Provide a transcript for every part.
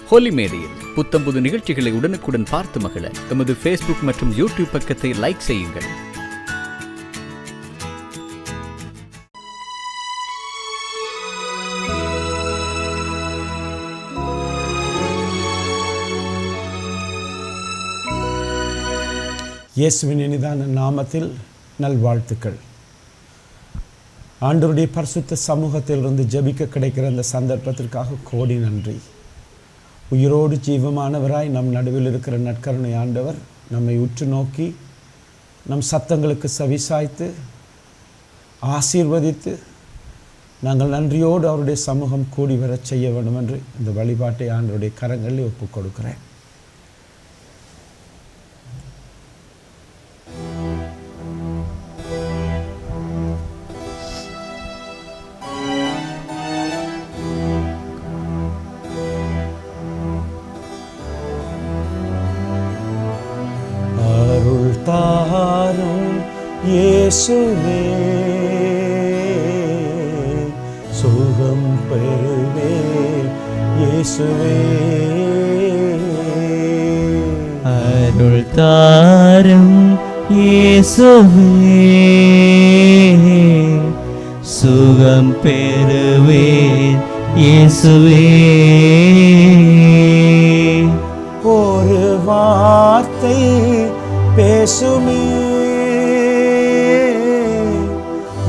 ஹோலி மேடையில் புத்தம்புது நிகழ்ச்சிகளை உடனுக்குடன் பார்த்து மகிழ எமது Facebook மற்றும் YouTube பக்கத்தை லைக் செய்யுங்கள். இயேசுவின் இனிதான நாமத்தில் நல்வாழ்த்துக்கள். ஆண்டவருடைய பரிசுத்த சமூகத்திலிருந்து ஜெபிக்க கிடைக்கிற அந்த சந்தர்ப்பத்திற்காக கோடி நன்றி. உயிரோடு ஜீவமானவராய் நம் நடுவில் இருக்கிற நற்கருணை ஆண்டவர் நம்மை உற்று நோக்கி நம் சத்தங்களுக்கு செவிசாய்த்து ஆசீர்வதித்து நாங்கள் நன்றியோடு அவருடைய சமூகம் கூடி வரச் செய்ய வேண்டும் என்று இந்த வழிபாட்டை ஆண்டவருடைய கரங்களில் ஒப்புக் கொடுக்கிறேன். தாரும் இயேசுவே, சுகம் பெறுவேன் இயேசுவே. அருள் தாரும் இயேசுவே, சுகம் பெறுவேன் இயேசுவே. ஒரு வார்த்தை பேசுமே,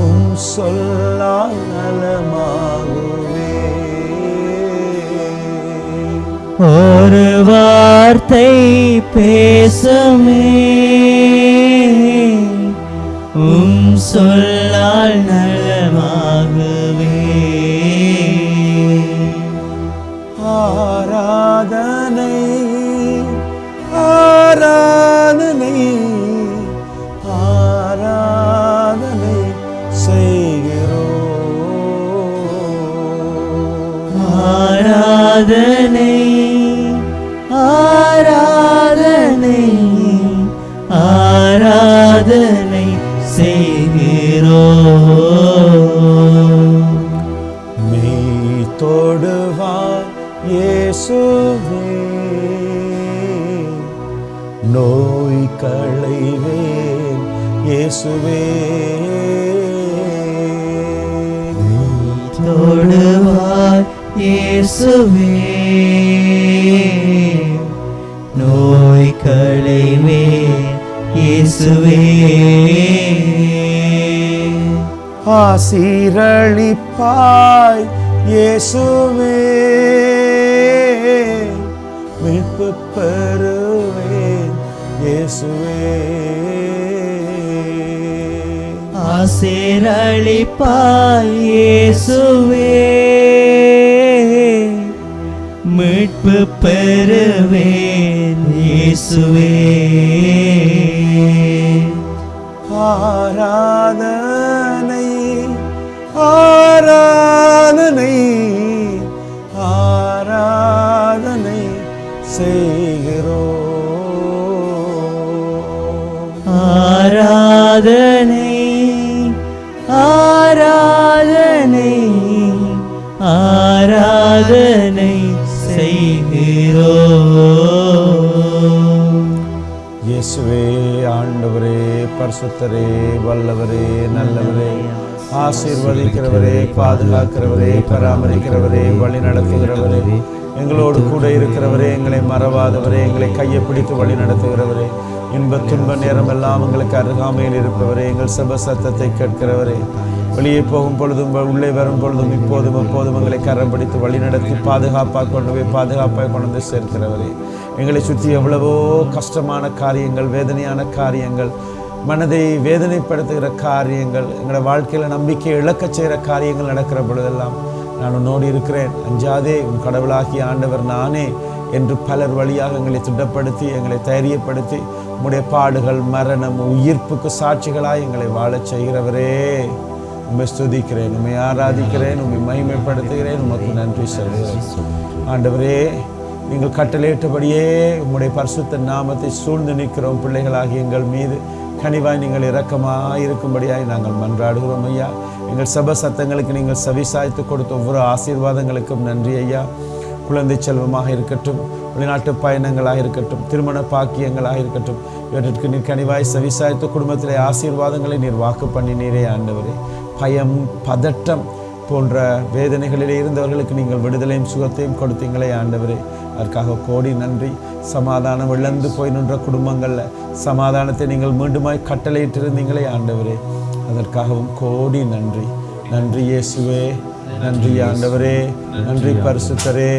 உம் சொல்லால் நலமாகுவே. ஒரு வார்த்தை பேசுமே, உம் சொல்லால் நலமாகுவே. ஆராதனை ஆராதனை ஆராதனை செய்கிறோம். ஆராதனை ஆராதனை ஆராதனை செய்கிறோம். மெய் தொடுவார் இயேசுவே, நோய் களைவேன் இயேசுவே. தொடுவார் இயேசுவே, நோய் களைவேன் இயேசுவே. ஆசீரளிப்பாய் இயேசுவே, மீட்பு பெறுவேன் இயேசுவே. ஆசீரளிப்பாய் இயேசுவே, மீட்பு பெறுவேன் இயேசுவே. ஆராதனை ஆராதனை ஆராதனை செய்கிறோம். ஆராதனை ஆராதனை ஆராதனை செய்கிறோம். இயேசுவே, ஆண்டவரே, பரிசுத்தரே, வல்லவரே, நல்லவரே, ஆசீர்வதிக்கிறவரே, பாதுகாக்கிறவரே, பராமரிக்கிறவரே, வழி நடத்துகிறவரே, எங்களோடு கூட இருக்கிறவரே, எங்களை மறவாதவரே, எங்களை கையை பிடித்து வழி நடத்துகிறவரே, இன்ப துன்ப நேரம் எல்லாம் எங்களுக்கு அருகாமையில் இருப்பவரே, எங்கள் சப சத்தத்தை கேட்கிறவரே, வெளியே போகும் பொழுதும் உள்ளே வரும் பொழுதும் இப்போதும் எப்போதும் எங்களை கரம் பிடித்து வழி நடத்தி பாதுகாப்பாக கொண்டு போய் பாதுகாப்பாக கொண்டு வந்து சேர்க்கிறவரே, எங்களை சுற்றி எவ்வளவோ கஷ்டமான காரியங்கள், வேதனையான காரியங்கள், மனதை வேதனைப்படுத்துகிற காரியங்கள், எங்களோட வாழ்க்கையில் நம்பிக்கை இழக்கச் செய்கிற காரியங்கள் நடக்கிற பொழுதெல்லாம் நான் உன்னோடு இருக்கிறேன், அஞ்சாதே, உன் கடவுளாகிய ஆண்டவர் நானே என்று பலர் வழியாக எங்களை திட்டப்படுத்தி எங்களை தைரியப்படுத்தி உம்முடைய பாடுகள், மரணம், உயிர்ப்புக்கு சாட்சிகளாய் எங்களை வாழச் செய்கிறவரே, உம்மை ஸ்துதிக்கிறேன், உம்மை ஆராதிக்கிறேன், உம்மை மகிமைப்படுத்துகிறேன், உமக்கு நன்றி சொல்கிறேன். ஆண்டவரே, நீங்கள் கட்டளையிட்டபடியே உம்முடைய பரிசுத்த நாமத்தை சூழ்ந்து நிற்கிறோம் பிள்ளைகளாகி எங்கள் மீது கனிவாய் நீங்கள் இரக்கமாக இருக்கும்படியாய் நாங்கள் மன்றாடுகிறோம் ஐயா. எங்கள் சப சத்தங்களுக்கு நீங்கள் செவிசாய்த்து கொடுத்த ஒவ்வொரு ஆசீர்வாதங்களுக்கும் நன்றி ஐயா. குழந்தை செல்வமாக இருக்கட்டும், வெளிநாட்டு பயணங்களாக இருக்கட்டும், திருமண பாக்கியங்களாக இருக்கட்டும், இவற்றிற்கு நீர் கனிவாய் செவிசாய்த்து குடும்பத்திலே ஆசீர்வாதங்களை நீர் வாக்கு பண்ணினீரே ஆண்டவரே. பயம், பதட்டம் போன்ற வேதனைகளிலே இருந்தவர்களுக்கு நீங்கள் விடுதலையும் சுகத்தையும் கொடுத்தீங்களே ஆண்டவரே. அதற்காக கோடி நன்றி. சமாதானம் இழந்து போய் நின்ற குடும்பங்களில் சமாதானத்தை நீங்கள் மீண்டுமாய் கட்டளையிட்டிருந்தீங்களே ஆண்டவரே. அதற்காகவும் கோடி நன்றி. நன்றி இயேசுவே, நன்றி ஆண்டவரே, நன்றி பரிசுத்தரே.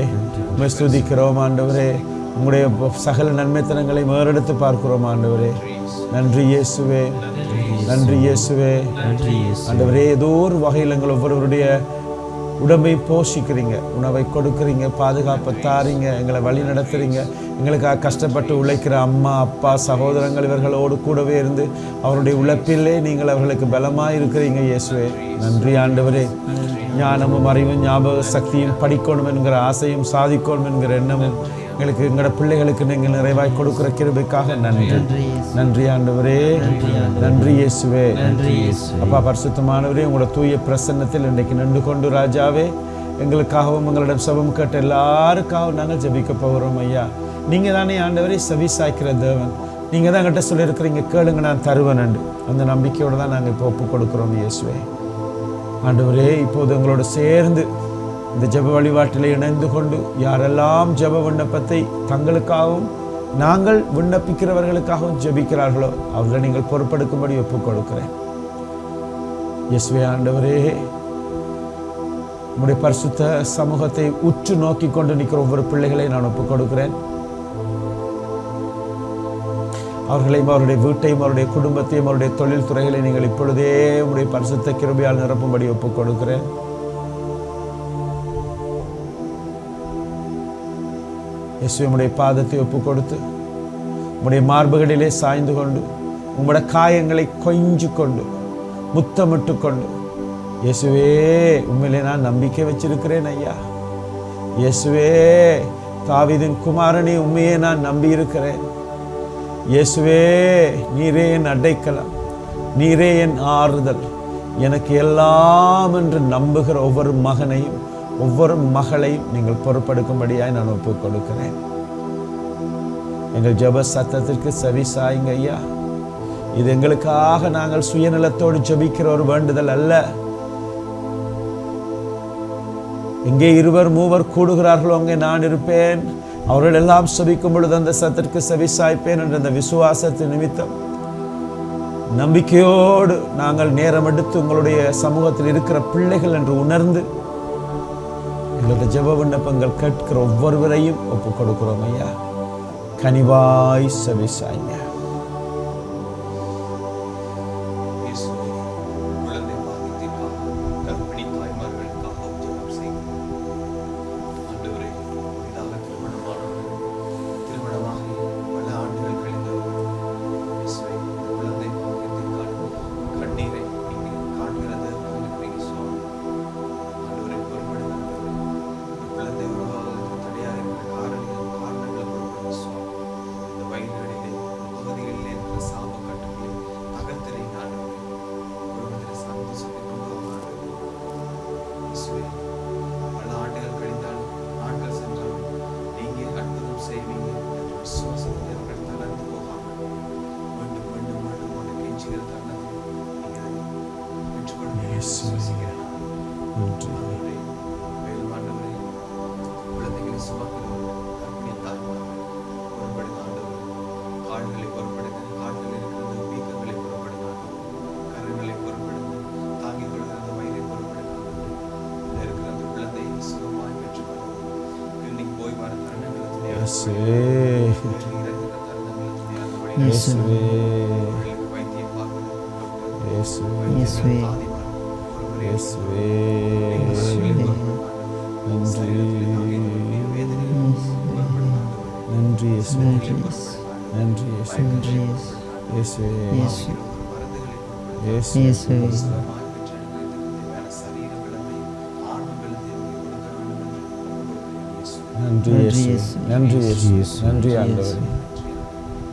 உம்மை ஸ்துதிக்கிறோம் ஆண்டவரே. உங்களுடைய சகல நன்மைத்தனங்களை மேறெடுத்து பார்க்கிறோம் ஆண்டவரே. நன்றி இயேசுவே, நன்றி இயேசுவே. ஆண்டவரே, ஏதோ ஒரு வகையில் எங்கள் ஒவ்வொருவருடைய உடம்பை போஷிக்கிறீங்க, உணவை கொடுக்குறீங்க, பாதுகாப்பை தாரீங்க, எங்களை வழி நடத்துறீங்க. எங்களுக்காக கஷ்டப்பட்டு உழைக்கிற அம்மா, அப்பா, சகோதரங்கள் இவர்களோடு கூடவே இருந்து அவருடைய உழைப்பிலே நீங்கள் அவர்களுக்கு பலமாக இருக்கிறீங்க இயேசுவே. நன்றி ஆண்டவரே. ஞானமும் அறிவும் ஞாபக சக்தியும் படிக்கணும் என்கிற ஆசையும் சாதிக்கணும் என்கிற எண்ணமும் எங்களுக்கு எங்களோட பிள்ளைகளுக்கு நீங்கள் நிறைவாய் கொடுக்கிற கிருபைக்காக நன்றி. நன்றி ஆண்டவரே, நன்றி இயேசுவே. அப்பா பரிசுத்தமானவரே, உங்களோட தூய பிரசன்னத்தில் இன்றைக்கு நின்று கொண்டு ராஜாவே எங்களுக்காகவும் எங்களிடம் செபம் கேட்ட எல்லாருக்காகவும் நாங்கள் ஜெபிக்க போகிறோம் ஐயா. நீங்கள் தானே ஆண்டவரே செவி சாய்க்கிற தேவன். நீங்கள் தான் என்கிட்ட சொல்லியிருக்கிறீங்க, கேளுங்க நான் தருவேன் என்று. அந்த நம்பிக்கையோடு தான் நாங்கள் இப்போ ஒப்பு கொடுக்குறோம் இயேசுவே. ஆண்டவரே, இப்போது எங்களோடு சேர்ந்து இந்த ஜெப வழிபாட்டில் இணைந்து கொண்டு யாரெல்லாம் ஜெப விண்ணப்பத்தை தங்களுக்காகவும் நாங்கள் விண்ணப்பிக்கிறவர்களுக்காகவும் ஜெபிக்கிறார்களோ அவர்களை நீங்கள் பொறுப்பெடுக்கும்படி ஒப்புக் கொடுக்கிறேன் இயேசுவே. ஆண்டவரே, உம்முடைய பரிசுத்த சமூகத்தை உற்று நோக்கி கொண்டு நிற்கிற ஒவ்வொரு பிள்ளைகளை நான் ஒப்புக் கொடுக்கிறேன். அவர்களையும் அவருடைய வீட்டையும் அவருடைய குடும்பத்தையும் அவருடைய தொழில் துறைகளை நீங்கள் இப்பொழுதே உம்முடைய பரிசுத்த கிருபையால் நிரப்பும்படி ஒப்புக் கொடுக்கிறேன். இயேசுவே, உம்முடைய பாதத்தை ஒப்புக் கொடுத்து உம்முடைய மார்புகளிலே சாய்ந்து கொண்டு உம்முடைய காயங்களை கொஞ்சு கொண்டு முத்தமிட்டு கொண்டு இயேசுவே உண்மையிலே நான் நம்பிக்கை வச்சிருக்கிறேன் ஐயா. இயேசுவே, தாவீதின் குமாரனே உண்மையே நான் நம்பி இருக்கிறேன். இயேசுவே, நீரே என் அடைக்கலம், நீரே என் ஆறுதல், எனக்கு எல்லாம் என்று நம்புகிற ஒவ்வொரு மகனையும் ஒவ்வொரு மகளையும் நீங்கள் பொறுப்பெடுக்கும்படியாய் நான் ஒப்புக் கொடுக்கிறேன். எங்கள் ஜெப சத்தத்திற்கு செவி சாயுங்க ஐயா. இது எங்களுக்காக நாங்கள் சுயநலத்தோடு ஜெபிக்கிற ஒரு வேண்டுதல் அல்ல. எங்கே இருவர் மூவர் கூடுகிறார்களோ அங்கே நான் இருப்பேன், அவர்கள் எல்லாம் செபிக்கும் பொழுது அந்த சத்தத்திற்கு செவி சாய்ப்பேன் என்ற அந்த விசுவாசத்தின் நிமித்தம் நம்பிக்கையோடு நாங்கள் நேரம் எடுத்து உங்களுடைய சமூகத்தில் இருக்கிற பிள்ளைகள் என்று உணர்ந்து எங்களுடைய ஜெப விண்ணப்பங்கள் கேட்கிற ஒவ்வொருவரையும் ஒப்புக் கொடுக்கிறோம் ஐயா. கனிவாய் செவி சாய்ங்க.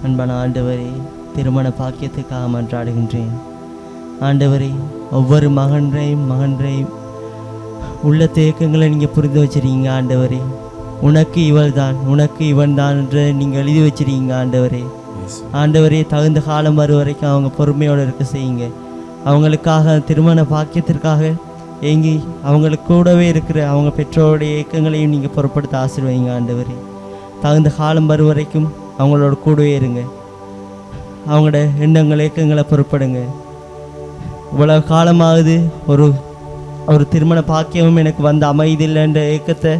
அன்பான ஆண்டவரே, திருமண பாக்கியத்துக்காக மன்றாடுகின்றேன். ஆண்டவரே, ஒவ்வொரு மகன்றையும் உள்ள தேக்கங்களை நீங்கள் புரிந்து வச்சிருக்கீங்க. ஆண்டவரே, உனக்கு இவள் தான், உனக்கு இவன் தான் என்று நீங்கள் எழுதி வச்சிருக்கீங்க ஆண்டவரே. ஆண்டவரே, தகுந்த காலம் வரும் வரைக்கும் அவங்க பொறுமையோடு இருக்க செய்யுங்க. அவங்களுக்காக திருமண பாக்கியத்திற்காக ஏங்கி அவங்களுக்கு கூடவே இருக்கிற அவங்க பெற்றோருடைய ஏக்கங்களையும் நீங்கள் பொருட்படுத்த ஆசீர்வதிங்க ஆண்டவரே. தகுந்த காலம் வரும் வரைக்கும் அவங்களோட கூடவே இருங்க. அவங்களோட எண்ணங்கள் ஏக்கங்களை பொருட்படுங்க. இவ்வளவு காலமாகுது ஒரு திருமண பாக்கியமும் எனக்கு வந்து அமைதில்லைன்ற ஏக்கத்தை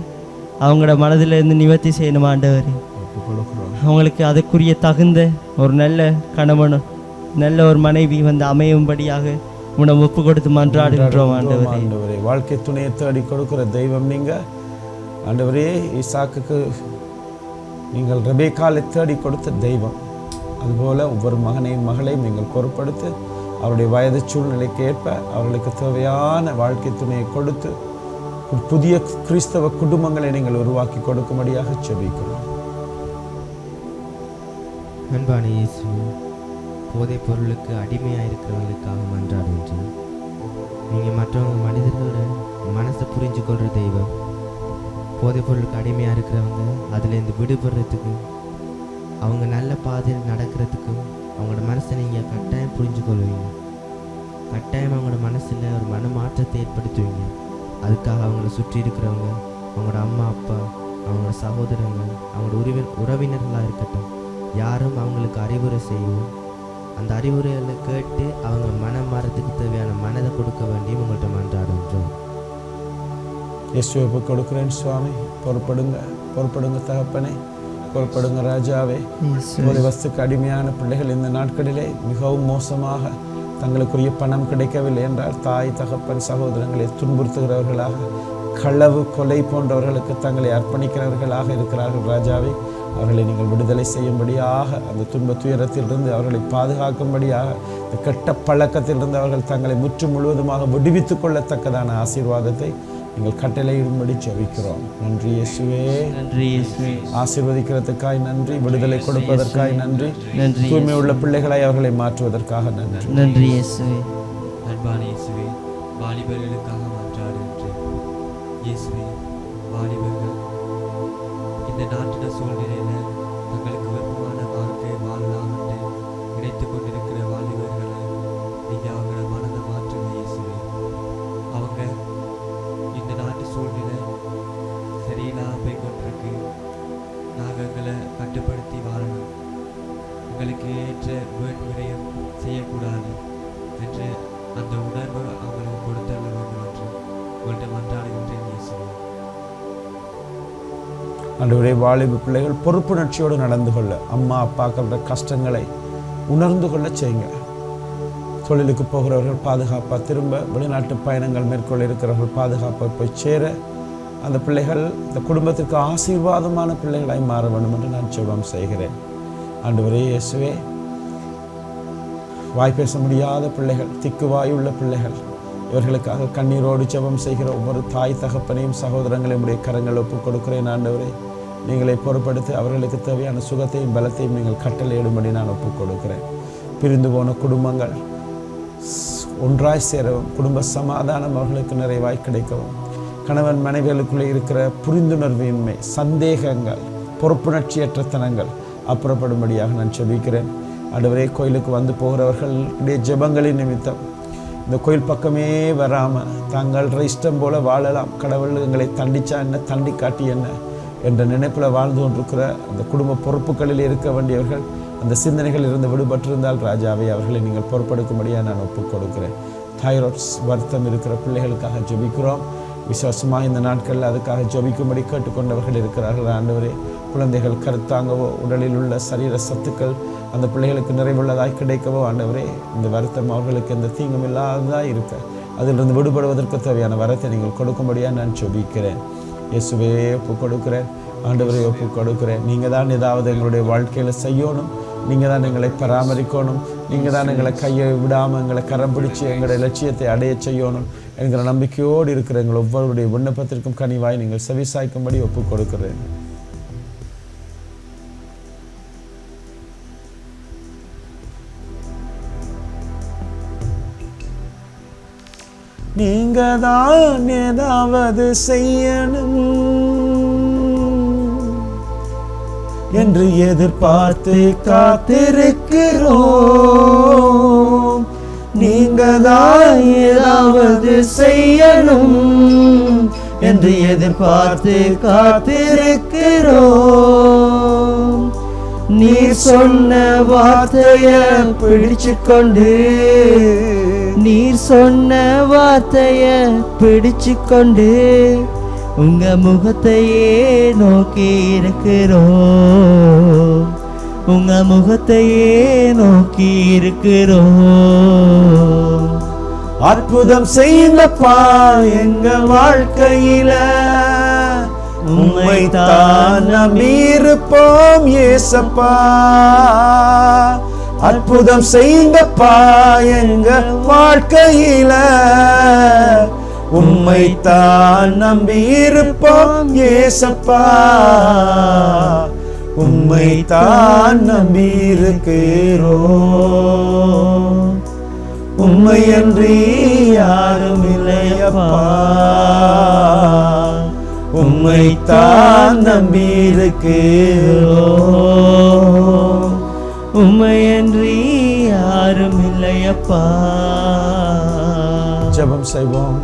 அவங்களோட மனதிலிருந்து நிவர்த்தி செய்யணும் ஆண்டவரே. அவங்களுக்கு அதுக்குரிய தகுந்த ஒரு நல்ல கணவனும் நல்ல ஒரு மனைவி வந்து அமையும்படியாக உணவு ஒப்பு கொடுத்து மன்றாடுகின்றோம் ஆண்டவரே. வாழ்க்கை துணையை தேடி கொடுக்கிற தெய்வம் நீங்க ஆண்டவரே. ஈசாக்குக்கு நீங்கள் ரெபேக்காலை தேடி கொடுத்த தெய்வம், அதுபோல ஒவ்வொரு மகனையும் மகளையும் நீங்கள் பொறுப்படுத்தி அவருடைய வயது சூழ்நிலைக்கு ஏற்ப அவர்களுக்கு தேவையான வாழ்க்கை துணையை கொடுத்து புதிய கிறிஸ்தவ குடும்பங்களை நீங்கள் உருவாக்கி கொடுக்கும்படியாக செபிக்கிறோம். அன்பான இயேசு, போதைப் பொருளுக்கு அடிமையாக இருக்கிறவங்களுக்காக மன்றாடுகின்றேன். நீங்கள் மற்றவங்க மனிதர்களோட மனசை புரிஞ்சு கொள்கிற தெய்வம். போதைப் பொருளுக்கு அடிமையாக இருக்கிறவங்க அதுலேருந்து விடுபடுறதுக்கு, அவங்க நல்ல பாதையில் நடக்கிறதுக்கும் அவங்களோட மனசை நீங்கள் கட்டாயம் புரிஞ்சு கொள்வீங்க. கட்டாயம் அவங்களோட மனசில் ஒரு மன மாற்றத்தை ஏற்படுத்துவீங்க. அதுக்காக அவங்கள சுற்றி இருக்கிறவங்க, அவங்களோட அம்மா அப்பா, அவங்களோட சகோதரங்கள், அவங்களோட உறவினர்களாக இருக்கட்டும், யாரும் அவங்களுக்கு அறிவுரை செய்வோம். அந்த அறிவுரைகளை கேட்டு அவங்க மனம் மாறத்துக்கு தேவையான மனதை கொடுக்க வேண்டிய உங்கள்கிட்ட மன்றாடுன்றோம். இயேசுவை கொடுக்கிறேன் சுவாமி. பொறுப்படுங்க தகப்பனே, பொறுப்படுங்க ராஜாவே. ஒரு வஸ்துக்கு அடிமையான பிள்ளைகள் இந்த நாட்களிலே மிகவும் மோசமாக தங்களுக்குரிய பணம் கிடைக்கவில்லை என்றால் தாய் தகப்பன் சகோதரங்களை துன்புறுத்துகிறவர்களாக, களவு கொலை போன்றவர்களுக்கு தங்களை அர்ப்பணிக்கிறவர்களாக இருக்கிறார்கள் ராஜாவே. அவர்களை நீங்கள் விடுதலை செய்யும்படியாக, அந்த துன்ப துயரத்திலிருந்து அவர்களை பாதுகாக்கும்படியாக, இந்த கெட்ட பழக்கத்திலிருந்து அவர்கள் தங்களை முற்று முழுவதுமாக விடுவித்துக் கொள்ளத்தக்கதான ஆசீர்வாதத்தை நீங்கள் கட்டளையிடும்படி ஜெபிக்கிறோம். நன்றி இயேசுவே. நன்றி இயேசுவே. ஆசீர்வதிக்கிறதுக்காய் நன்றி, விடுதலை கொடுப்பதற்காய் நன்றி, தூய்மை உள்ள பிள்ளைகளாய் அவர்களை மாற்றுவதற்காக நன்றி. நன்றி இயேசுவே. அன்பான இயேசுவே, வாலிபர்களுக்காக மன்றாடுகின்றேன். இயேசுவே, வாலிபர்கள் இந்த நாட்டின சூழ்நிலையில் தங்களுக்கு விருப்பமான வாழ்க்கை வாழலாம் என்று நினைத்து கொண்டிருக்கிற வாலிபர்களை நீங்கள் அவங்களோட மனதை மாற்றுங்க இயேசுவே. அவங்க இந்த நாட்டு சூழ்நிலை சரியில்லாமல் போய் கொண்டிருக்கு, நாங்கள் எங்களை கட்டுப்படுத்தி வாழணும், உங்களுக்கு ஏற்ற விரையும் செய்யக்கூடாது என்று அந்த உணர்வு அவங்களுக்கு கொடுத்தள்ள வேண்டும் என்று உங்கள்கிட்ட மன்றாடுகின்றேன் இயேசுவே. ஆண்டவரே, வாலிப பிள்ளைகள் பொறுப்புணர்ச்சியோடு நடந்து கொள்ள, அம்மா அப்பாக்களோட கஷ்டங்களை உணர்ந்து கொள்ள செய்யுங்க. தொழிலுக்கு போகிறவர்கள் பாதுகாப்பாக திரும்ப, வெளிநாட்டு பயணங்கள் மேற்கொள்ள இருக்கிறவர்கள் பாதுகாப்பாக போய் சேர, அந்த பிள்ளைகள் இந்த குடும்பத்திற்கு ஆசீர்வாதமான பிள்ளைகளாய் மாற வேண்டும் என்று நான் ஜெபம் செய்கிறேன். ஆண்டவரே இயேசுவே, வாய் பேச முடியாத பிள்ளைகள், திக்குவாயுள்ள பிள்ளைகள், இவர்களுக்காக கண்ணீரோடு ஜெபம் செய்கிற ஒவ்வொரு தாய் தகப்பனையும் சகோதரங்களையும் உடைய கரங்கள் ஒப்புக் கொடுக்கிறேன். ஆண்டவரே, நீங்களை பொறுப்படுத்தி அவர்களுக்கு தேவையான சுகத்தையும் பலத்தையும் நீங்கள் கட்டளையிடும்படி நான் ஒப்புக் கொடுக்கிறேன். பிரிந்து போன குடும்பங்கள் ஒன்றாய் சேரவும், குடும்ப சமாதானம் அவர்களுக்கு நிறைவாய் கிடைக்கவும், கணவன் மனைவிகளுக்குள்ளே இருக்கிற புரிந்துணர்வின்மை, சந்தேகங்கள், பொறுப்புணர்ச்சியற்றத்தனங்கள் அப்புறப்படும்படியாக நான் ஜெபிக்கிறேன். ஆண்டவரே, கோயிலுக்கு வந்து போகிறவர்களுடைய ஜெபங்களின் நிமித்தம் இந்த கோயில் பக்கமே வராமல் தாங்கள இஷ்டம் போல வாழலாம், கடவுள் எங்களை தண்டிச்சா என்ன, தண்டி காட்டி என்ன என்ற நினைப்பில் வாழ்ந்து கொண்டிருக்கிற அந்த குடும்ப பொறுப்புகளில் இருக்க வேண்டியவர்கள் அந்த சிந்தனைகள் இருந்து விடுபட்டிருந்தால் ராஜாவை அவர்களை நீங்கள் பொறுப்பெடுக்கும்படியாக நான் ஒப்புக் கொடுக்கிறேன். தைராய்ட்ஸ் வருத்தம் இருக்கிற பிள்ளைகளுக்காக ஜெபிக்கிறோம். விசுவாசமாக இந்த நாட்களில் அதுக்காக ஜெபிக்கும்படி கேட்டுக்கொண்டவர்கள் இருக்கிறார்கள். ஆண்டவரே, குழந்தைகள் கருத்தாங்கவோ, உடலில் உள்ள சரீர சத்துக்கள் அந்த பிள்ளைகளுக்கு நிறைவுள்ளதாய் கிடைக்கவோ, ஆண்டவரே, இந்த வருத்தம் அவர்களுக்கு எந்த தீங்கும் இல்லாததாக இருக்க, அதிலிருந்து விடுபடுவதற்கு தேவையான வரத்தை நீங்கள் கொடுக்கும்படியாக நான் ஜெபிக்கிறேன். இயேசுவே ஒப்புக் கொடுக்கிறேன். ஆண்டவரை ஒப்புக் கொடுக்கிறேன். நீங்கள் தான் ஏதாவது எங்களுடைய வாழ்க்கையில் செய்யணும், நீங்கள் தான் எங்களை பராமரிக்கணும், நீங்கள் தான் எங்களை கையை விடாமல் எங்களை கரம் பிடிச்சி எங்களுடைய லட்சியத்தை அடைய செய்யணும் என்கிற நம்பிக்கையோடு இருக்கிற எங்கள் ஒவ்வொருடைய விண்ணப்பத்திற்கும் கனிவாய் நீங்கள் செவிசாய்க்கும்படி ஒப்புக் கொடுக்கிறேன். நீங்க தான் ஏதாவது செய்யணும், என்று எதிர்பார்த்து காத்திருக்கிறோம். நீங்க தான் ஏதாவது செய்யணும் என்று எதிர்பார்த்து காத்திருக்கிறோம். நீ சொன்ன வார்த்தைய பிடிச்சுக்கொண்டு, நீர் சொன்ன வார்த்தைய பிடிச்சுக்கொண்டு உங்க முகத்தையே நோக்கி இருக்கிறோம். உங்க முகத்தையே நோக்கி இருக்கிறோம். அற்புதம் செய்தப்பா எங்க வாழ்க்கையில, உம்மை தான் நம்பியிருப்போம் ஏசப்பா. அற்புதம் செய்தப்பா எங்க வாழ்க்கையில, உம்மை தான் நம்பியிருப்போம் ஏசப்பா. உம்மை தான் நம்பியிருக்கிறோம். உம்மையன்றி யாரும் இல்லையப்பா. உம்மை தான் நம்பியிருக்கிறோம். உம்மையன்றி யாரும் இல்லையப்பா. ஜெபம் செய்வோம்.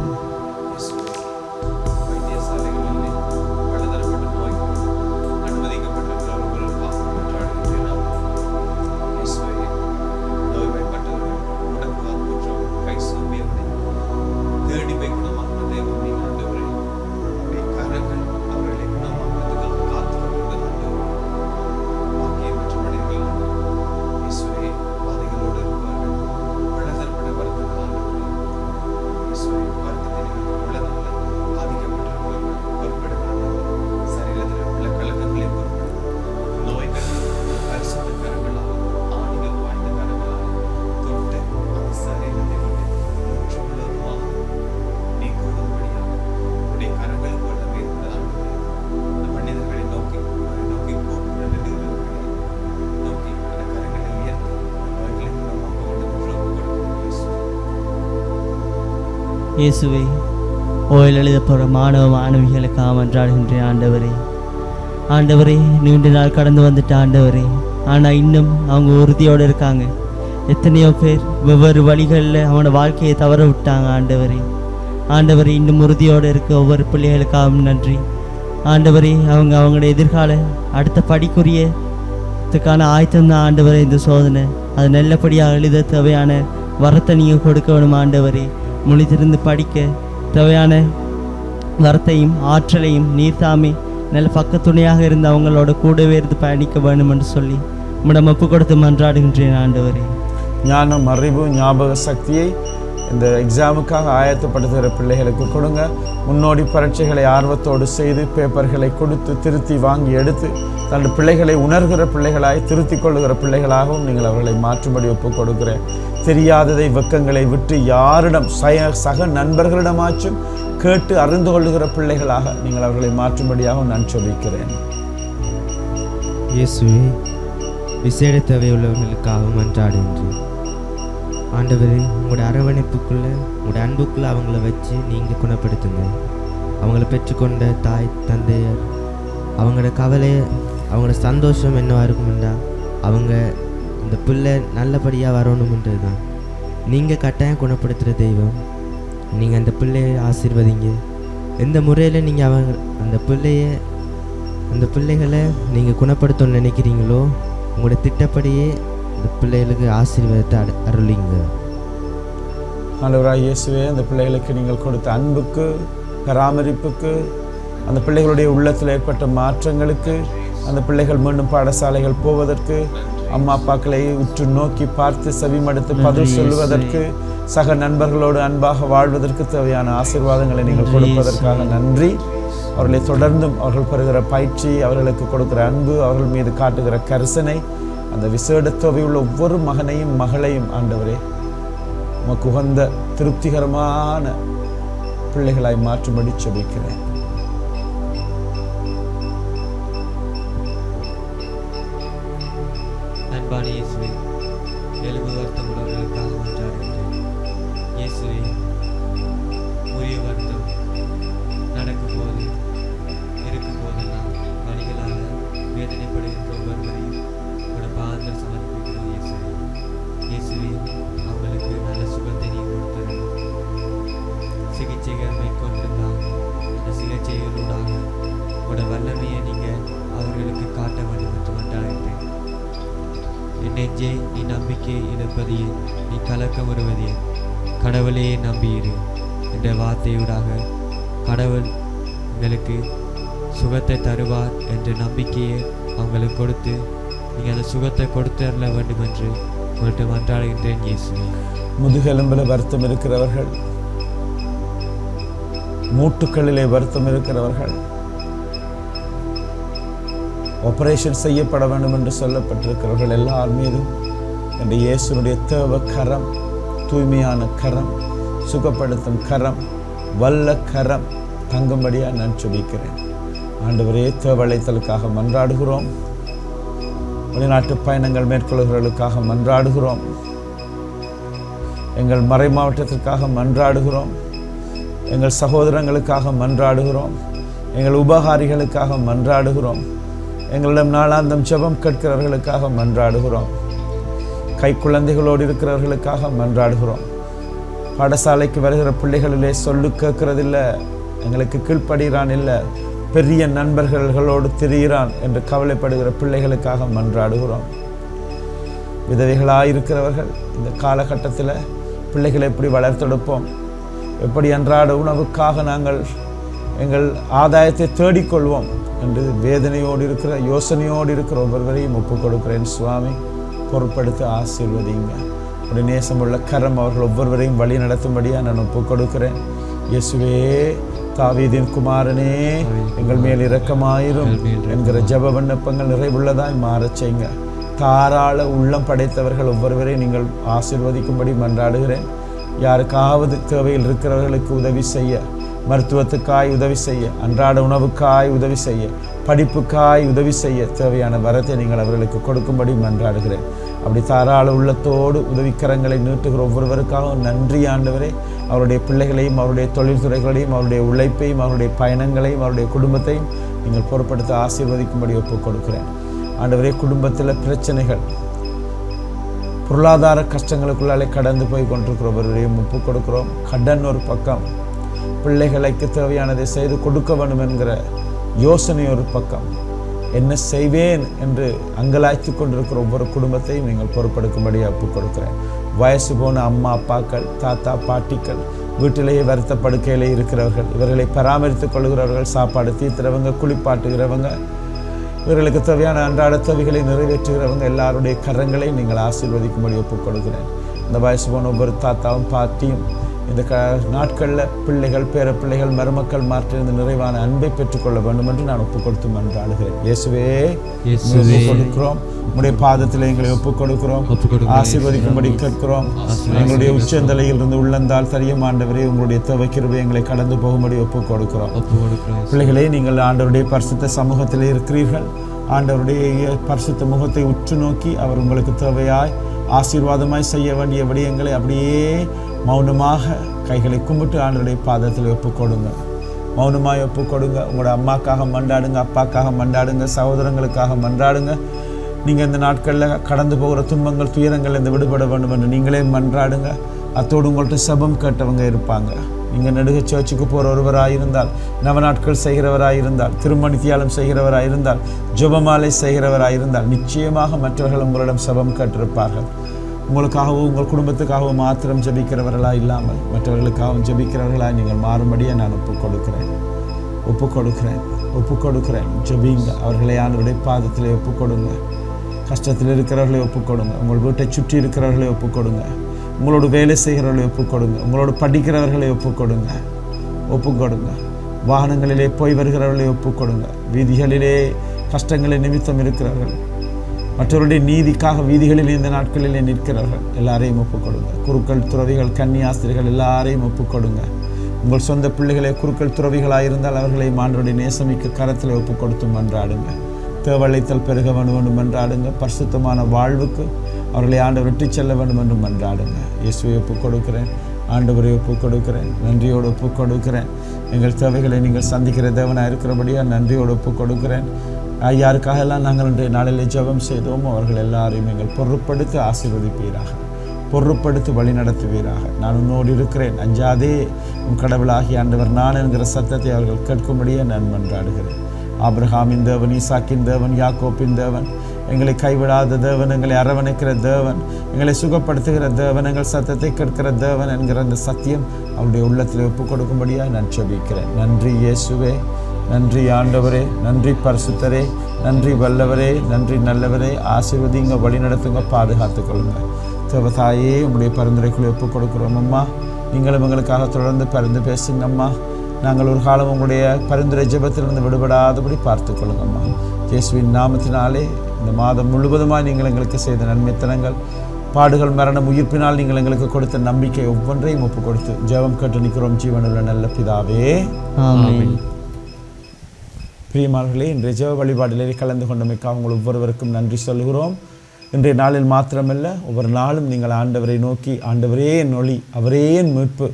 இயேசுவே, ஓயில் எழுதப்போகிற மாணவ மாணவிகளுக்காக மன்றாடுகின்றேன் ஆண்டவரே. ஆண்டவரே, நீண்ட நாள் கடந்து வந்துட்ட ஆண்டவரே, ஆனால் இன்னும் அவங்க உறுதியோடு இருக்காங்க. எத்தனையோ பேர் வெவ்வேறு வழிகளில் அவனோட வாழ்க்கையை தவற விட்டாங்க ஆண்டவரே. ஆண்டவரே, இன்னும் உறுதியோடு இருக்க ஒவ்வொரு பிள்ளைகளுக்காகவும் நன்றி ஆண்டவரே. அவங்களோட எதிர்கால அடுத்த படிக்குரியதுக்கான ஆயத்தம் தான் ஆண்டவரே இந்த சோதனை. அது நல்லபடியாக எழுத தேவையான வரத்தை நீங்கள் கொடுக்க வேணும் ஆண்டவரே. மொழித்திருந்து படிக்க தேவையான வரத்தையும் ஆற்றலையும் நீர்த்தாமே நல்ல பக்கத்துணையாக இருந்து அவங்களோட கூடவே இருந்து பயணிக்க வேண்டும் என்று சொல்லி உம்மிடம் ஒப்பு கொடுத்து மன்றாடுகின்றேன் ஆண்டவரே. ஞானம், அறிவு, ஞாபக சக்தியை இந்த எக்ஸாமுக்காக ஆயத்தப்படுத்துகிற பிள்ளைகளுக்கு கொடுங்க. முன்னோடி பரீட்சைகளை ஆர்வத்தோடு செய்து பேப்பர்களை கொடுத்து திருத்தி வாங்கி எடுத்து தன்னுடைய பிள்ளைகளை உணர்கிற பிள்ளைகளாய் திருத்தி கொள்ளுகிற பிள்ளைகளாகவும் நீங்கள் அவர்களை மாற்றும்படி ஒப்புக் கொடுக்கிறேன். தெரியாததை வெக்கங்களை விட்டு யாரிடம் சக நண்பர்களிடமாச்சும் கேட்டு அறிந்து கொள்ளுகிற பிள்ளைகளாக நீங்கள் அவர்களை மாற்றும்படியாக நான் சொல்லிக்கிறேன். இயேசுவே, விசேட தேவையுள்ளவர்களுக்காக மன்றாடுகின்றேன் ஆண்டவரே. உங்களோட அரவணைப்புக்குள்ளே, உங்களோட அன்புக்குள்ளே அவங்கள வச்சு நீங்கள் குணப்படுத்துங்க. அவங்கள பெற்றுக்கொண்ட தாய் தந்தையர் அவங்களோட கவலை, அவங்களோட சந்தோஷம் என்னவாக இருக்குமெண்டா அவங்க இந்த பிள்ளை நல்லபடியாக வரணுமென்றது தான். நீங்கள் கட்டாயம் குணப்படுத்துகிற தெய்வம். நீங்கள் அந்த பிள்ளையை ஆசீர்வதிங்க. எந்த முறையில் நீங்கள் அந்த பிள்ளைகளை நீங்கள் குணப்படுத்தணும்னு நினைக்கிறீங்களோ உங்களோட திட்டப்படியே அந்த பிள்ளைகளுக்கு ஆசீர்வாதத்தை அருளிங்க. ஆண்டவராய் இயேசுவே, அந்த பிள்ளைகளுக்கு நீங்கள் கொடுத்த அன்புக்கு, பராமரிப்புக்கு, அந்த பிள்ளைகளுடைய உள்ளத்தில் ஏற்பட்ட மாற்றங்களுக்கு, அந்த பிள்ளைகள் மீண்டும் பாடசாலைகள் போவதற்கு, அம்மா அப்பாக்களை உற்று நோக்கி பார்த்து செவிமடுத்து பதில் சொல்வதற்கு, சக நண்பர்களோடு அன்பாக வாழ்வதற்கு தேவையான ஆசீர்வாதங்களை நீங்கள் கொடுப்பதற்காக நன்றி. அவர்களை தொடர்ந்தும் அவர்கள் பெறுகிற பயிற்சி, அவர்களுக்கு கொடுக்கிற அன்பு, அவர்கள் மீது காட்டுகிற கரிசனை, அந்த விசேட தேவையுள்ள ஒவ்வொரு மகனையும் மகளையும் ஆண்டவரே உமக்கு உகந்த திருப்திகரமான பிள்ளைகளாய் மாற்றும்படி செபிக்கிறேன். அன்பான இயேசுவே, எலும்பு வருத்தம் உள்ளவர்களுக்காக மன்றாடுகின்றேன். இயேசுவே, உரிய வருத்தம் நடக்கும் போது இருக்கும் போதெல்லாம் வழிகளால் வேதனைப்படுகின்ற உங்களோட வல்லமையை நீங்கள் அவர்களுக்கு காட்ட வேண்டும் என்று மன்றாடுகிறேன். என் நெஞ்சே, நீ நம்பிக்கை இழப்பதையே, நீ கலக்க வருவதையே, கடவுளையே நம்பியிரு என்ற வார்த்தையூடாக கடவுள் உங்களுக்கு சுகத்தை தருவார் என்ற நம்பிக்கையை அவங்களுக்கு கொடுத்து நீங்கள் அந்த சுகத்தை கொடுத்தரல வேண்டும் என்று உங்கள்கிட்ட மன்றாடுகின்றேன் இயேசுவே. முதுகெலும்பில் வருத்தம் இருக்கிறவர்கள், மூட்டுக்களிலே வருத்தம் இருக்கிறவர்கள், ஆபரேஷன் செய்யப்பட வேண்டும் என்று சொல்லப்பட்டிருக்கிறவர்கள் எல்லார் மீதும் என்ற இயேசுனுடைய தேவ கரம், தூய்மையான கரம், சுகப்படுத்தும் கரம், வல்ல கரம் தங்கும்படியாக நான் ஜெபிக்கிறேன். ஆண்டவரே, தேவழைத்தலுக்காக மன்றாடுகிறோம். வெளிநாட்டு பயணங்கள் மேற்கொள்கிறவர்களுக்காக மன்றாடுகிறோம். எங்கள் மறை மாவட்டத்திற்காக மன்றாடுகிறோம். எங்கள் சகோதரங்களுக்காக மன்றாடுகிறோம். எங்கள் உபகாரிகளுக்காக மன்றாடுகிறோம். எங்களிடம் நாளாந்தம் ஜெபம் கேட்கிறவர்களுக்காக மன்றாடுகிறோம். கை குழந்தைகளோடு இருக்கிறவர்களுக்காக மன்றாடுகிறோம். பாடசாலைக்கு வருகிற பிள்ளைகளிலே சொல்லு கேட்கறதில்ல, எங்களுக்கு கீழ்ப்படுகிறான் இல்லை, பெரிய நண்பர்களோடு திரிகிறான் என்று கவலைப்படுகிற பிள்ளைகளுக்காக மன்றாடுகிறோம். விதவைகளாயிருக்கிறவர்கள் இந்த காலகட்டத்தில் பிள்ளைகளை எப்படி வளர்த்தெடுப்போம், எப்படி அன்றாட உணவுக்காக நாங்கள் எங்கள் ஆதாயத்தை தேடிக்கொள்வோம் என்று வேதனையோடு இருக்கிற, யோசனையோடு இருக்கிற ஒவ்வொருவரையும் ஒப்புக் கொடுக்கிறேன். சுவாமி, பொறுப்படுத்த ஆசீர்வதிங்க. ஒரு நேசமுள்ள கரம் அவர்கள் ஒவ்வொருவரையும் வழி நடத்தும்படியாக நான் ஒப்புக் கொடுக்கிறேன். இயேசுவே, தாவீதின் குமாரனே, எங்கள் மேல் இரக்கமாயிரும் என்கிற ஜெப விண்ணப்பங்கள் நிறைவுள்ளதாய் மாறச் செய்யுங்க. தாராள உள்ளம் படைத்தவர்கள் ஒவ்வொருவரையும் நீங்கள் ஆசீர்வதிக்கும்படி மன்றாடுகிறேன். யாருக்காவது தேவையில் இருக்கிறவர்களுக்கு உதவி செய்ய, மருத்துவத்துக்காய் உதவி செய்ய, அன்றாட உணவுக்காய் உதவி செய்ய, படிப்புக்காய் உதவி செய்ய தேவையான வரத்தை நீங்கள் அவர்களுக்கு கொடுக்கும்படி மன்றாடுகிறேன். அப்படி தாராள உள்ளத்தோடு உதவிக்கரங்களை நீட்டுகிற ஒவ்வொருவருக்காகவும் நன்றி ஆண்டவரே. அவருடைய பிள்ளைகளையும், அவருடைய தொழில்துறைகளையும், அவருடைய உழைப்பையும், அவருடைய பயணங்களையும், அவருடைய குடும்பத்தையும் நீங்கள் பொறுப்படுத்த ஆசீர்வதிக்கும்படி ஒப்புக் கொடுக்கிறேன். ஆண்டவரே, குடும்பத்தில் பிரச்சனைகள், பொருளாதார கஷ்டங்களுக்குள்ளாலே கடந்து போய் கொண்டிருக்கிறவரையும் ஒப்புக் கொடுக்கிறோம். கடன் ஒரு பக்கம், பிள்ளைகளுக்கு தேவையானதை செய்து கொடுக்க வேண்டும் என்கிற யோசனை ஒரு பக்கம், என்ன செய்வேன் என்று அங்கலாய்த்து கொண்டிருக்கிற ஒவ்வொரு குடும்பத்தையும் நீங்கள் பொறுப்பெடுக்கும்படி ஒப்புக் கொடுக்கிறேன். வயசு போன அம்மா அப்பாக்கள், தாத்தா பாட்டிகள், வீட்டிலேயே வருத்த படுக்கையிலே இருக்கிறவர்கள், இவர்களை பராமரித்துக் கொள்கிறவர்கள், சாப்பாடு தீர்த்துறவங்க, குளிப்பாட்டுகிறவங்க, இவர்களுக்கு தேவையான அன்றாட தேவைகளை நிறைவேற்றுகிறவங்க எல்லாருடைய கரங்களை நீங்கள் ஆசீர்வதிக்கும்படி ஒப்புக் கொடுக்கிறேன். இந்த வயசு போன ஒவ்வொரு தாத்தாவும் பாட்டியும் இந்த நாட்களில் பிள்ளைகள், பேர பிள்ளைகள், மருமக்கள் மாற்றிருந்த நிறைவான அன்பை பெற்றுக்கொள்ள வேண்டும் என்று நான் ஒப்புக் கொடுத்து மன்றாடுகிறேன். இயேசுவே, ஒப்புக் கொடுக்கிறோம். உங்களுடைய பாதத்தில் எங்களை ஒப்புக் கொடுக்கிறோம். ஆசீர்வதிக்கும்படி கேட்கிறோம். எங்களுடைய உச்சந்தலையில் இருந்து உள்ளந்தால் தெரியும் ஆண்டவரே, உங்களுடைய தேவைக்கிருபை எங்களை கடந்து போகும்படி ஒப்புக் கொடுக்கிறோம். பிள்ளைகளே, நீங்கள் ஆண்டவருடைய பரிசுத்த சமூகத்திலே இருக்கிறீர்கள். ஆண்டவருடைய பரிசுத்த முகத்தை உற்று நோக்கி அவர் உங்களுக்கு தேவையாய் ஆசீர்வாதமாய் செய்ய வேண்டிய விடயங்களை அப்படியே மௌனமாக கைகளை கும்பிட்டு ஆண்டவருடைய பாதத்தில் ஒப்புக் கொடுங்க. மௌனமாய் ஒப்புக் கொடுங்க. உங்களோட அம்மாக்காக மன்றாடுங்க, அப்பாக்காக மன்றாடுங்க, சகோதரங்களுக்காக மன்றாடுங்க. நீங்கள் இந்த நாட்களில் கடந்து போகிற துன்பங்கள், துயரங்கள் இந்த விடுபட வேண்டும் என்று நீங்களே மன்றாடுங்க. அத்தோடு உங்கள்கிட்ட சபம் கேட்டவங்க இருப்பாங்க. நீங்கள் நடுக சர்ச்சுக்கு போகிற ஒருவராயிருந்தால், நவநாட்கள் செய்கிறவராயிருந்தால், திருமணித்தியாலம் செய்கிறவராயிருந்தால், ஜெபமாலை செய்கிறவராயிருந்தால் நிச்சயமாக மற்றவர்கள் உங்களிடம் சபம் கேட்டிருப்பார்கள். உங்களுக்காகவும் உங்கள் குடும்பத்துக்காகவும் மாத்திரம் ஜெபிக்கிறவர்களாக இல்லாமல் மற்றவர்களுக்காகவும் ஜெபிக்கிறவர்களாக நீங்கள் மாறும்படியே நான் ஒப்புக் கொடுக்கிறேன். ஜெபிங்க. அவர்களை ஆண்டவருடைய பாதத்திலே ஒப்புக் கொடுங்க. கஷ்டத்தில் இருக்கிறவர்களை ஒப்புக் கொடுங்க. உங்கள் வீட்டை சுற்றி இருக்கிறவர்களை ஒப்புக் கொடுங்க. உங்களோட வேலை செய்கிறவர்களை ஒப்புக் கொடுங்க. உங்களோட படிக்கிறவர்களை ஒப்புக் கொடுங்க. வாகனங்களிலே போய் வருகிறவர்களை ஒப்புக் கொடுங்க. வீதிகளிலே கஷ்டங்களை நிமித்தம் இருக்கிறவர்கள், மற்றவருடைய நீதிக்காக வீதிகளில் இந்த நாட்களிலே நிற்கிறவர்கள் எல்லாரையும் ஒப்புக் கொடுங்க. குருக்கள், துறவிகள், கன்னியாஸ்திரிகள் எல்லாரையும் ஒப்புக் கொடுங்க. உங்கள் சொந்த பிள்ளைகளே குருக்கள், துறவிகளாயிருந்தால் அவர்களை ஆண்டவருடைய நேசமிக்க கரத்தில் ஒப்புக் கொடுத்து மன்றாடுங்க. தேவழைத்தல் பெருக வேண்டும் என்று மன்றாடுங்க. பரிசுத்தமான வாழ்வுக்கு அவர்களை ஆண்டவர் விட்டு செல்ல வேண்டும் என்று மன்றாடுங்க. இயேசுவை ஒப்புக் கொடுக்கிறேன். ஆண்டவரை ஒப்புக் கொடுக்கிறேன். நன்றியோடு ஒப்புக் கொடுக்கிறேன். எங்கள் தேவைகளை நீங்கள் சந்திக்கிற தேவனாக இருக்கிறபடியாக நன்றியோடு ஒப்புக் கொடுக்கிறேன். யாருக்காக எல்லாம் நாங்கள் இன்றைய நாளில் ஜெபம் செய்தோமோ அவர்கள் எல்லாரையும் எங்கள் பொறுப்படுத்தி ஆசீர்வதிப்பீராக, பொறுப்படுத்தி வழி நடத்துவீராக. நான் உன்னோடு இருக்கிறேன், அஞ்சாதே, உன் கடவுளாகி ஆண்டவர் நான் என்கிற சத்தத்தை அவர்கள் கேட்கும்படியே நான் மன்றாடுகிறேன். ஆபிரகாமின் தேவன், ஈசாக்கின் தேவன், யாக்கோப்பின் தேவன், எங்களை கைவிடாத தேவன், எங்களை அரவணைக்கிற தேவன், எங்களை சுகப்படுத்துகிற தேவன், எங்கள் சத்தத்தை கேட்கிற தேவன் என்கிற அந்த சத்தியம் அவருடைய உள்ளத்தில் ஒப்புக் கொடுக்கும்படியாக நான் ஜெபிக்கிறேன். நன்றி இயேசுவே, நன்றி ஆண்டவரே, நன்றி பரிசுத்தரே, நன்றி வல்லவரே, நன்றி நல்லவரே. ஆசீர்வதிங்க, வழி நடத்துங்க, பாதுகாத்துக் கொள்ளுங்க. தேவதாயே, உங்களுடைய பரிந்துரைக்குள்ளே ஒப்புக் கொடுக்குறோம் அம்மா. நீங்களும் எங்களுக்காக தொடர்ந்து பரிந்து பேசுங்க அம்மா. நாங்கள் ஒரு காலம் உங்களுடைய பரிந்துரை ஜெபத்திலிருந்து விடுபடாதபடி பார்த்து கொள்ளுங்கம்மா. இயேசுவின் நாமத்தினாலே இந்த மாதம் முழுவதுமாய் நீங்கள் எங்களுக்கு செய்த நன்மைத்தனங்கள், பாடுகள், மரணம், உயிர்ப்பினால் நீங்கள் எங்களுக்கு கொடுத்த நம்பிக்கை ஒவ்வொன்றையும் ஒப்புக் கொடுத்து ஜெபம் கேட்டு நிற்கிறோம் ஜீவனுள்ள நல்ல பிதாவே, ஆமென். பிரியமானவர்களே, இன்றைய ஜெப வழிபாட்டிலே கலந்து கொண்டமைக்காக உங்கள் ஒவ்வொருவருக்கும் நன்றி சொல்கிறோம். இன்றைய நாளில் மாத்திரமல்ல, ஒவ்வொரு நாளும் நீங்கள் ஆண்டவரை நோக்கி, ஆண்டவரே என் ஒளி, அவரே என் மீட்பு,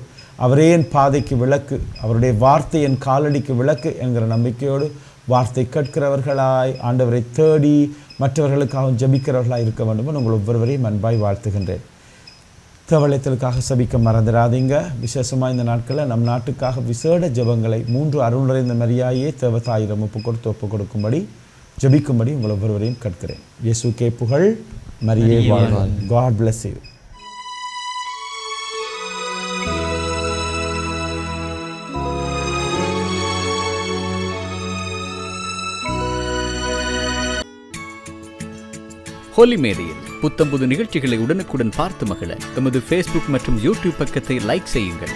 அவரே என் பாதைக்கு விளக்கு, அவருடைய வார்த்தை என் காலடிக்கு விளக்கு என்கிற நம்பிக்கையோடு வார்த்தை கேட்கிறவர்களாய், ஆண்டவரை தேடி மற்றவர்களுக்காக ஜெபிக்கிறவர்களாய் இருக்க வேண்டும் என்று உங்கள் ஒவ்வொருவரையும் அன்பாய் வாழ்த்துகின்றேன். தேவலயத்திற்காக சபிக்க மறந்துடாதீங்க. விசேஷமாக இந்த நாட்களில் நம் நாட்டுக்காக விசேட ஜெபங்களை 3 அருள் நிறைந்த மரியாயே தேவதாயிரம் ஒப்பு கொடுக்கும்படி ஜெபிக்கும்படி உங்கள் ஒவ்வொருவரையும் கேட்கிறேன். இயேசுக்கே புகழ், மரியே வாழ்க. God bless you. ஹோலி மேடையில் புத்தம்புது நிகழ்ச்சிகளை உடனுக்குடன் பார்த்து மகிழ எமது ஃபேஸ்புக் மற்றும் யூடியூப் பக்கத்தை லைக் செய்யுங்கள்.